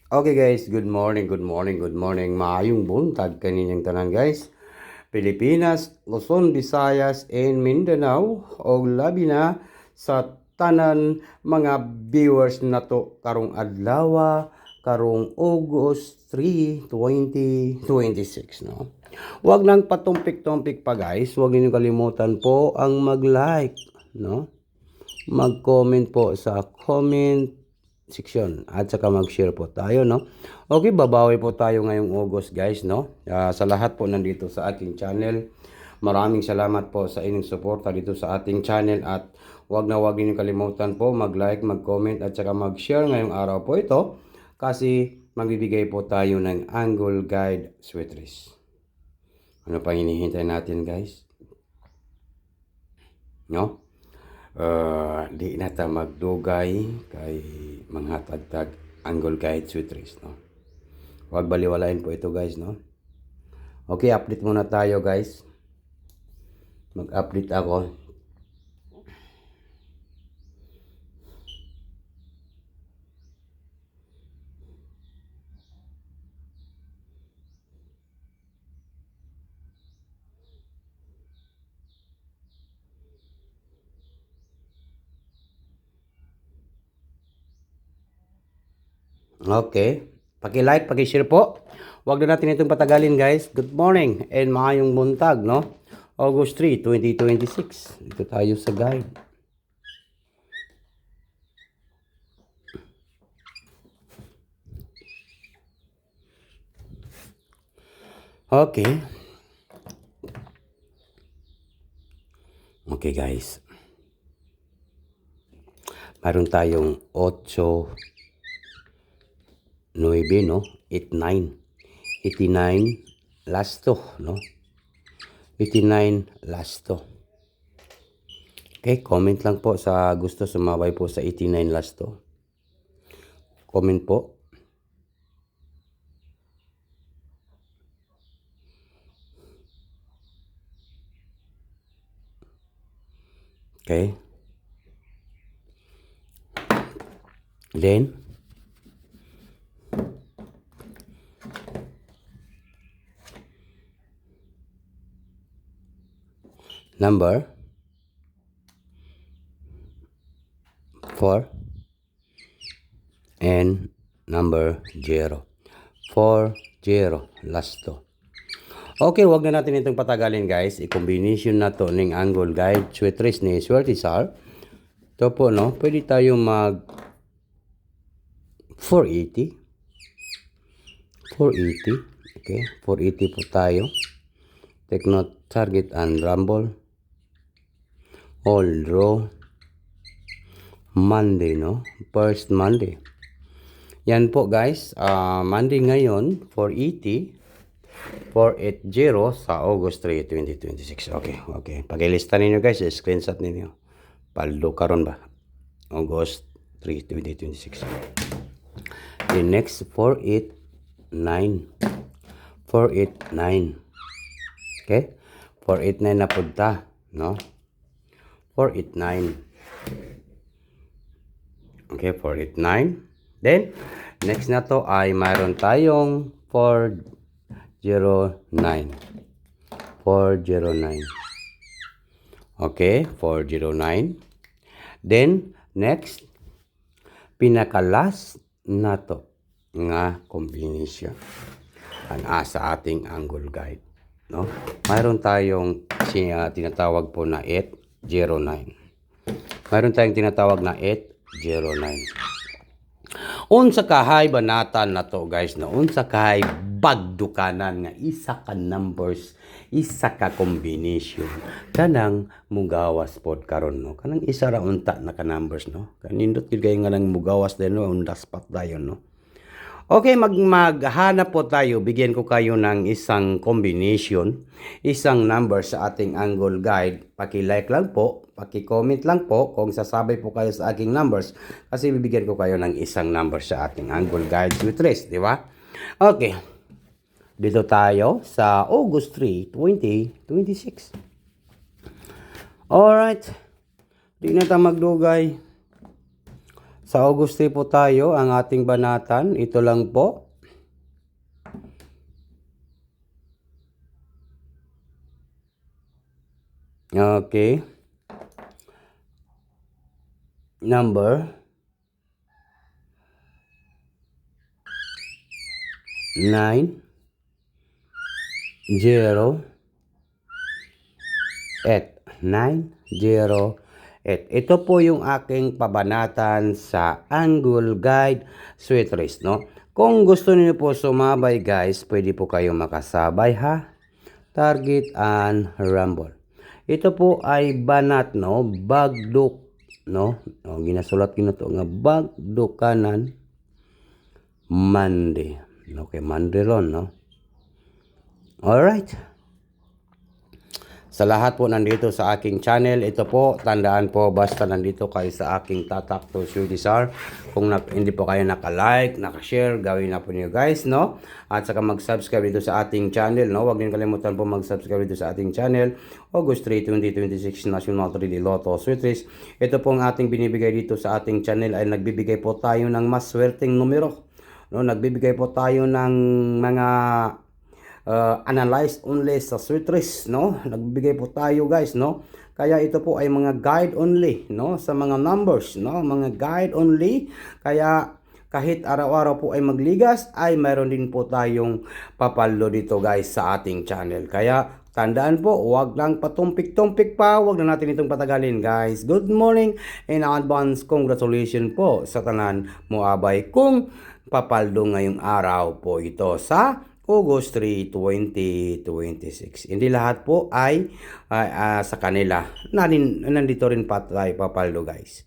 Okay guys, good morning, good morning, good morning. Maayong buntag kaninyang tanan guys. Pilipinas, Luzon, Visayas, and Mindanao o labi na sa tanan mga viewers na to karong adlaw, karong August 3, 2026 no. Huwag nang patumpik-tumpik pa guys. Huwag niyo kalimutan po ang mag-like no. Mag-comment po sa comment section at saka mag-share po tayo no. Okay, babawi po tayo ngayong August guys no. Sa lahat po nandito sa ating channel, maraming salamat po sa inyong suporta dito sa ating channel at wag niyo kalimutan po mag-like, mag-comment at saka mag-share ngayong araw po ito kasi magbibigay po tayo ng angle guide sweatress. Ano pa hinihintay natin guys? No? Di na ta magdugay kay manghatag-tag angle guide sweatress no. Huwag baliwalain po ito guys no. Okay, update muna tayo guys. Mag-update ako. Okay. Paki-like, paki-share po. Huwag na natin itong patagalin guys. Good morning and maayong buntag no. August 3, 2026. Dito tayo sa guide. Okay. Okay guys. Mayroon tayong 8, 9 no. 89. 89 last to no. 89 last to. Okay, comment lang po sa gusto sumabay po sa 89 last to. Comment po. Okay. Then, number 4 and number 0. 4, 0 last to. Okay, wag na natin itong patagalin guys. I-combination na to ng angle guide sweatress ni Swertisar. Ito po no, pwede tayo mag 480. 480. Okay, 480 po tayo. Take note, target and rumble. All draw. Monday no, first Monday. Yan po guys, Monday ngayon, 480. 480 sa August 3, 2026. Okay. Pag-ilista ninyo guys, screenshot ninyo. Paldo karon ba? August 3, 2026. The next 489. 489. Okay? 489 na punta, no? 489. Okay, 489. Then, next na to ay mayroon tayong 409. 409. Okay, 409. Then, next, pinaka-last na to nga combination sa ating angle guide. No? Mayroon tayong tinatawag po na 809. Mayroon tayong tinatawag na 809. Unsa kahay banatan na to guys no, unsa kahay bagdukanan nga isa ka numbers, isa ka combination kanang mugawas pod karon no, kanang isa ra unta na ka numbers no, kanindot gyud kay nga nang mugawas din no, undas pat dayon no. Okay, maghanap po tayo. Bigyan ko kayo ng isang combination, isang number sa ating angle guide. Paki-like lang po, paki-comment lang po kung sasabay po kayo sa aking numbers kasi bibigyan ko kayo ng isang number sa ating angle guide sweatress, di ba? Okay. Dito tayo sa August 3, 2026. Alright. Di na tayo magdugay. Sa August 3 po tayo, ang ating banatan. Ito lang po. Okay. Number 9 0 8 908. Ito po yung aking pabanatan sa Angle Guide Sweet Race, no? Kung gusto niyo po sumabay guys, pwede po kayong makasabay ha. Target and Rumble. Ito po ay banat, no? Bagduk, no? O, ginasulat ko na to nga bagduk kanan Monday. Okay, Monday ron, no? Alright. Sa lahat po nandito sa aking channel, ito po, tandaan po, basta nandito kayo sa aking Tatak to Sudisar. Kung hindi po kayo naka-like, naka-share, gawin na po niyo guys, no? At saka mag-subscribe dito sa ating channel, no? Huwag niyo kalimutan po mag-subscribe dito sa ating channel. August 3, 2026, National 3D Lotto Sweet Race. Ito po ang ating binibigay dito sa ating channel ay nagbibigay po tayo ng mas swerteng numero. No? Nagbibigay po tayo ng mga analyze only sa Sweet Race, no? Nagbibigay po tayo guys, no? Kaya ito po ay mga guide only, no? Sa mga numbers, no? Mga guide only. Kaya kahit araw-araw po ay magligas, ay mayroon din po tayong papalo dito guys sa ating channel. Kaya tandaan po, huwag lang patumpik-tumpik pa, huwag na natin itong patagalin guys. Good morning and advance congratulations po sa tanan mo abay kung papaldo ngayong araw po ito sa August 3, 2026. Hindi lahat po ay sa kanila. Nandito rin pa tayo papaldo guys.